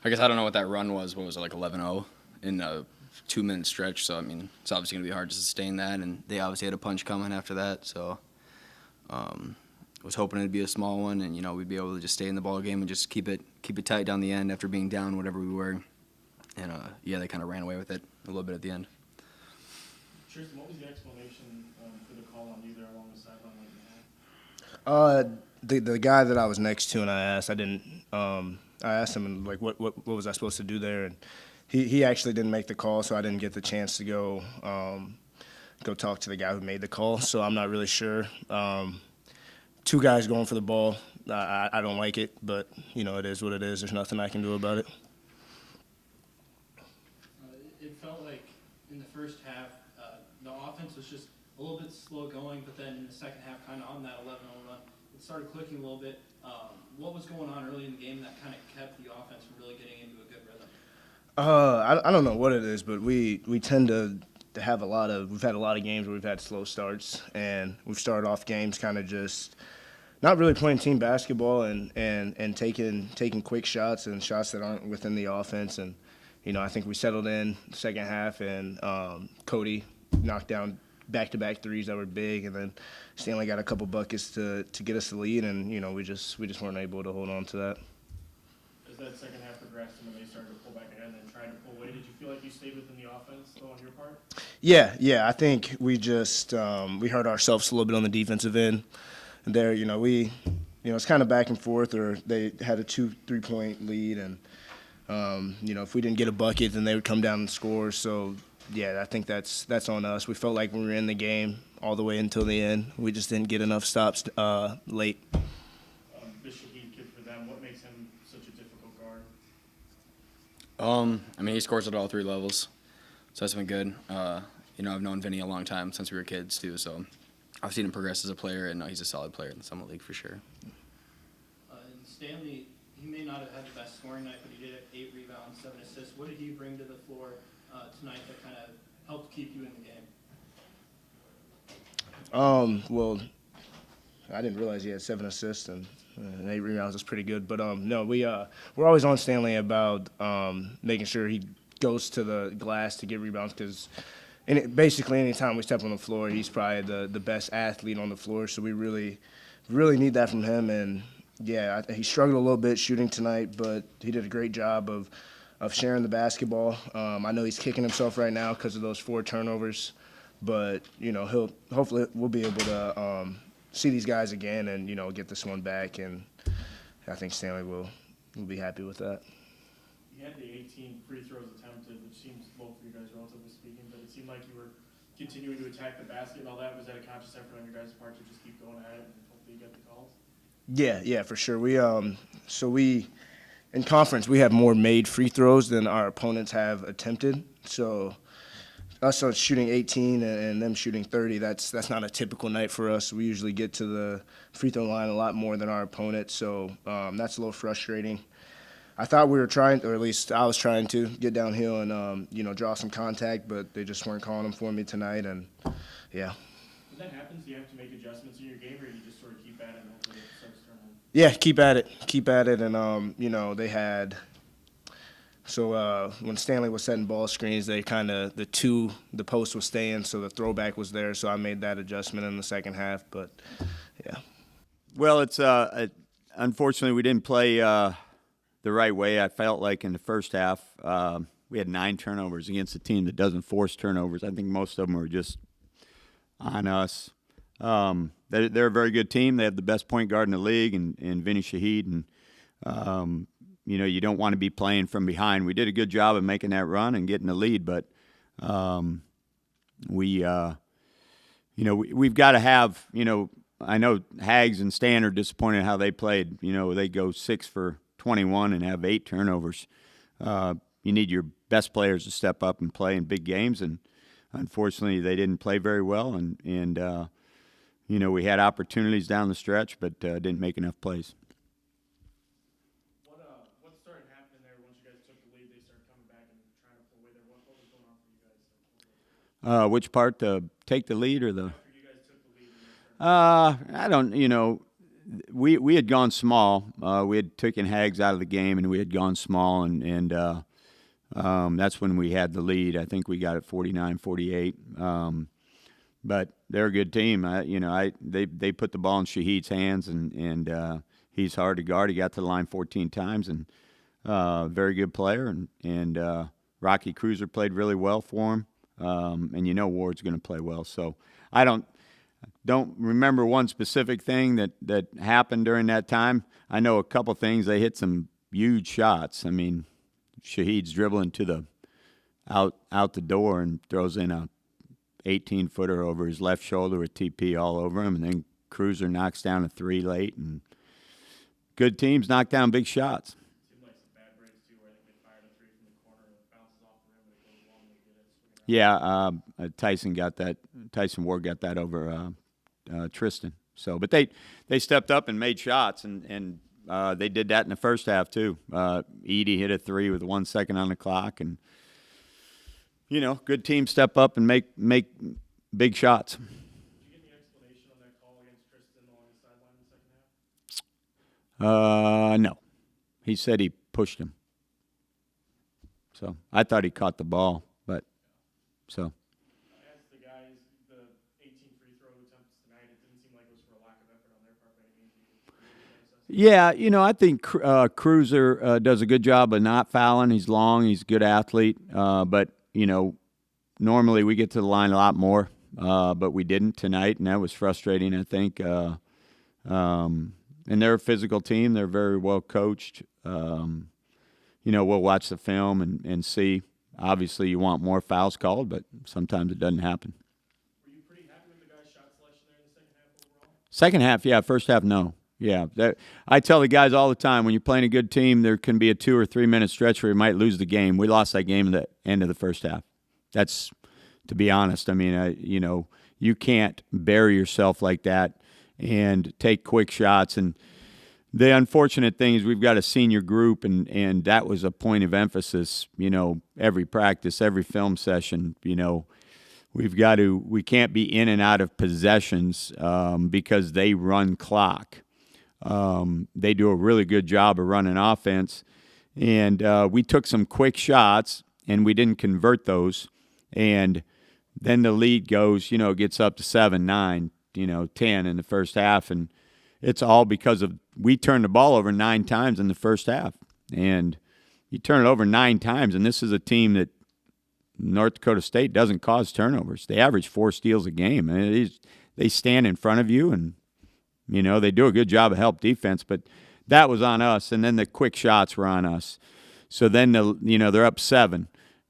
I guess I don't know what that run was. What was it, like 11-0 in a 2-minute stretch? So, I mean, it's obviously going to be hard to sustain that. And they obviously had a punch coming after that. So, I was hoping it'd be a small one and, we'd be able to just stay in the ball game and just keep it tight down the end after being down whatever we were. And, they kind of ran away with it a little bit at the end. Tristan, what was the explanation for the call on you there along the sideline The guy that I was next to, and I asked, I asked him like, what was I supposed to do there, and he actually didn't make the call, so I didn't get the chance to go talk to the guy who made the call. So I'm not really sure. Two guys going for the ball, I don't like it, but it is what it is. There's nothing I can do about it. It felt like in the first half, the offense was just a little bit slow going, but then in the second half, kind of on that 11-0 run, it started clicking a little bit. What was going on early in the game that kind of kept the offense from really getting into a good rhythm? I don't know what it is, but we tend to have we've had a lot of games where we've had slow starts, and we've started off games kind of just not really playing team basketball and taking quick shots and shots that aren't within the offense. And I think we settled in the second half, and Cody knocked down back-to-back threes that were big, and then Stanley got a couple buckets to get us the lead, and we just weren't able to hold on to that. As that second half progressed and when they started to pull back ahead and then tried to pull away, did you feel like you stayed within the offense though on your part? Yeah. I think we just we hurt ourselves a little bit on the defensive end. And there, it's kind of back and forth, or they had a 2-3 point lead, and if we didn't get a bucket, then they would come down and score. So yeah, I think that's on us. We felt like we were in the game all the way until the end. We just didn't get enough stops late. The Shahid kid for them, what makes him such a difficult guard? I mean, he scores at all 3 levels, so that's been good. I've known Vinny a long time since we were kids too, so I've seen him progress as a player, and he's a solid player in the Summit League for sure. And Stanley, he may not have had the best scoring night, but he did have 8 rebounds, 7 assists. What did he bring to the floor tonight that kind of helped keep you in the game? Well, I didn't realize he had 7 assists and 8 rebounds. That's pretty good. But no, we're always on Stanley about making sure he goes to the glass to get rebounds, because basically anytime we step on the floor, he's probably the best athlete on the floor. So we really need that from him. And yeah, he struggled a little bit shooting tonight, but he did a great job of sharing the basketball. I know he's kicking himself right now because of those 4 turnovers, but hopefully we'll be able to see these guys again and get this one back, and I think Stanley will be happy with that. You had the 18 free throws attempted, which seems low for you guys, relatively speaking, but it seemed like you were continuing to attack the basket and all that. Was that a conscious effort on your guys' part to just keep going at it and hopefully you get the calls? Yeah, for sure. We in conference we have more made free throws than our opponents have attempted. So us shooting 18 and them shooting 30, that's not a typical night for us. We usually get to the free throw line a lot more than our opponent, so that's a little frustrating. I thought we were trying, or at least I was trying to get downhill and draw some contact, but they just weren't calling them for me tonight, and yeah. When that happens, do you have to make adjustments in your game, or you just sort of keep at it and hopefully it starts turning? Yeah, keep at it, and they had. So when Stanley was setting ball screens, they kind of the post was staying, so the throwback was there. So I made that adjustment in the second half, but yeah. Well, it's unfortunately we didn't play the right way. I felt like in the first half we had 9 turnovers against a team that doesn't force turnovers. I think most of them were just on us. They're a very good team. They have the best point guard in the league, and Vinny Shahid, and you don't want to be playing from behind. We did a good job of making that run and getting the lead, but we've got to have, I know Hags and Stan are disappointed how they played. They go 6 for 21 and have 8 turnovers. You need your best players to step up and play in big games, and unfortunately they didn't play very well, and we had opportunities down the stretch, but didn't make enough plays. What started happening there once you guys took the lead? They started coming back and trying to pull away there. What was going on for you guys? Which part, to take the lead or the? After you guys took the lead. I don't. we had gone small. We had taken Hags out of the game, and we had gone small, and that's when we had the lead. I think we got it 49-48. But they're a good team. They put the ball in Shahid's hands, and he's hard to guard. He got to the line 14 times, and very good player. And Rocky Cruiser played really well for him. And Ward's going to play well. So I don't remember one specific thing that happened during that time. I know a couple things. They hit some huge shots. I mean, Shahid's dribbling to the out the door and throws in a 18-footer over his left shoulder with TP all over him, and then Cruiser knocks down a 3 late. And good teams knock down big shots. Seemed like some bad breaks too, where I think they fired a 3 from the corner and it bounces off the rim and it goes long and they get it. Tyson Ward got that over Tristan. So, but they stepped up and made shots, and they did that in the first half too. Edie hit a 3 with 1 second on the clock, and good teams step up and make big shots. Did you get any explanation on that call against Tristan along the sideline in the second half? No. He said he pushed him. So I thought he caught the ball, but so. I asked the guys the 18 free throw attempts tonight. It didn't seem like it was for a lack of effort on their part by any means. Yeah, I think Cruiser does a good job of not fouling. He's long. He's a good athlete. But normally we get to the line a lot more, but we didn't tonight, and that was frustrating, I think. And they're a physical team. They're very well coached. We'll watch the film and see. Obviously, you want more fouls called, but sometimes it doesn't happen. Were you pretty happy with the guys' shot selection there in the second half overall? Second half, yeah. First half, no. Yeah, I tell the guys all the time, when you're playing a good team, there can be a 2 or 3 minute stretch where you might lose the game. We lost that game at the end of the first half. That's, to be honest. I mean, you can't bury yourself like that and take quick shots. And the unfortunate thing is we've got a senior group, and that was a point of emphasis. Every practice, every film session. We can't be in and out of possessions because they run clock. They do a really good job of running offense, and we took some quick shots and we didn't convert those, and then the lead gets up to 7, 9, 10 in the first half, and it's all because of we turned the ball over 9 times in the first half, and you turn it over 9 times, and this is a team that North Dakota State doesn't cause turnovers. They average 4 steals a game, and they stand in front of you and. They do a good job of help defense, but that was on us, and then the quick shots were on us. So then they're up 7.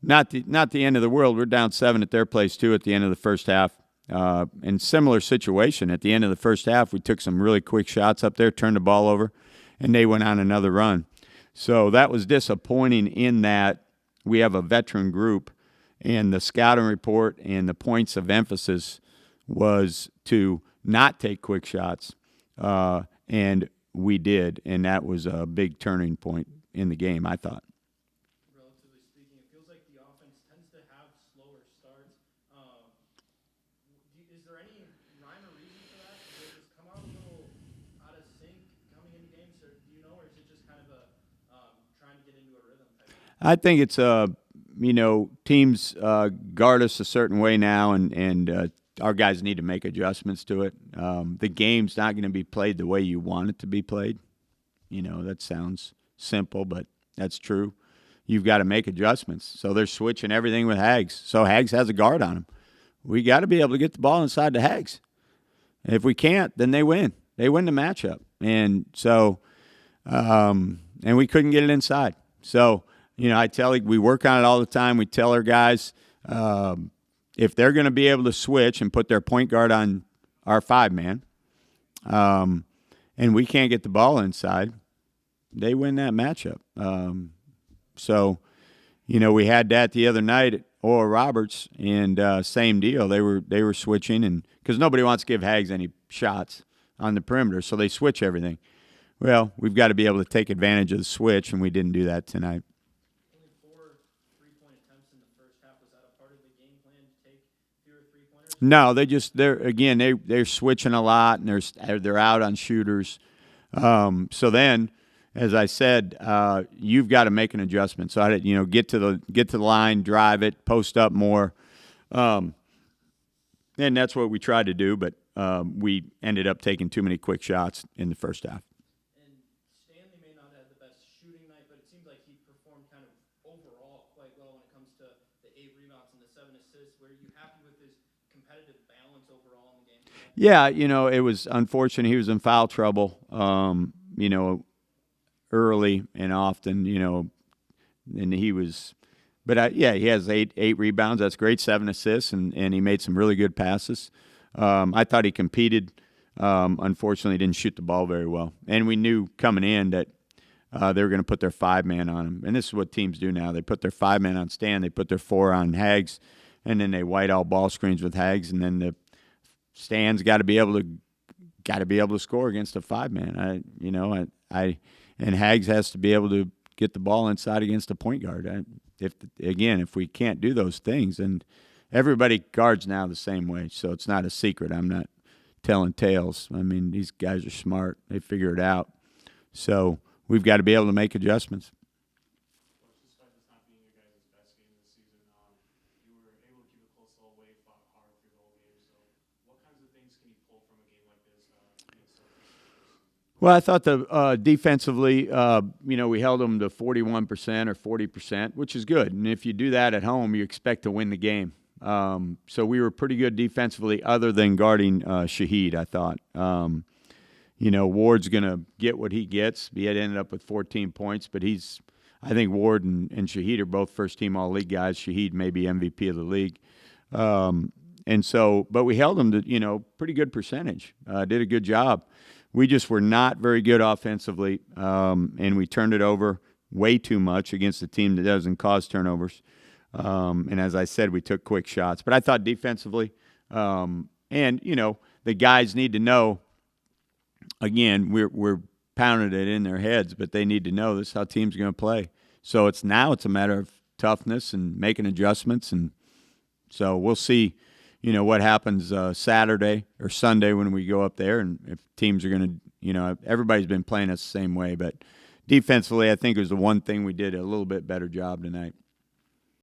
Not the end of the world. We're down 7 at their place too at the end of the first half. And similar situation at the end of the first half, we took some really quick shots up there, turned the ball over, and they went on another run. So that was disappointing in that we have a veteran group, and the scouting report and the points of emphasis was to not take quick shots. And we did, and that was a big turning point in the game, I thought. Relatively speaking, it feels like the offense tends to have slower starts. Is there any rhyme or reason for that? Do they just come out a little out of sync coming into games, or or is it just kind of a trying to get into a rhythm type of thing? I think it's teams guard us a certain way now, and our guys need to make adjustments to it. The game's not going to be played the way you want it to be played. That sounds simple, but that's true. You've got to make adjustments. So they're switching everything with Hags. So Hags has a guard on him. We got to be able to get the ball inside the Hags. If we can't, then they win. They win the matchup. And so, and we couldn't get it inside. So, we work on it all the time. We tell our guys, if they're going to be able to switch and put their point guard on our 5-man, and we can't get the ball inside, they win that matchup. So, we had that the other night at Oral Roberts, and same deal. They were switching, and because nobody wants to give Hags any shots on the perimeter, so they switch everything. Well, we've got to be able to take advantage of the switch, and we didn't do that tonight. Only 4 3-point attempts in the first half. Was that a part of the game plan to take fewer 3-pointers? No, they're switching a lot, and they're out on shooters. So then, as I said, you've got to make an adjustment. So get to the line, drive it, post up more, and that's what we tried to do. But we ended up taking too many quick shots in the first half. And Stanley may not have the best shooting night, but it seemed like he performed kind of overall quite well when it comes to the 8 rebounds and the 7 assists. Were you happy with his competitive balance overall in the game? Yeah, it was unfortunate. He was in foul trouble, early and often, and he was. But he has eight rebounds. That's great, 7 assists, and he made some really good passes. I thought he competed. Unfortunately, didn't shoot the ball very well, and we knew coming in that they were going to put their 5-man on him. And this is what teams do now: they put their 5-man on Stan, they put their 4 on Hags, and then they white out ball screens with Hags, and then the Stan's got to be able to score against a 5-man. And Hags has to be able to get the ball inside against a point guard. If we can't do those things, and everybody guards now the same way, so it's not a secret. I'm not telling tales. I mean, these guys are smart. They figure it out. So we've got to be able to make adjustments. Despite this not being your guys' best game this season, you were able to keep it close all the way, fought hard through the whole game. So what kinds of things can you pull from a game like this? Well, I thought defensively, we held them to 41% or 40%, which is good. And if you do that at home, you expect to win the game. So we were pretty good defensively, other than guarding Shaheed, I thought. Ward's going to get what he gets. He had ended up with 14 points, but I think Ward and Shaheed are both first-team All-League guys. Shaheed may be MVP of the league. But we held them to, pretty good percentage. Did a good job. We just were not very good offensively, and we turned it over way too much against a team that doesn't cause turnovers. And as I said, we took quick shots. But I thought defensively, the guys need to know, again, we're pounding it in their heads, but they need to know this is how teams are going to play. So it's a matter of toughness and making adjustments. And so we'll see, what happens Saturday or Sunday when we go up there, and if teams are going to, everybody's been playing us the same way. But defensively, I think it was the one thing we did a little bit better job tonight.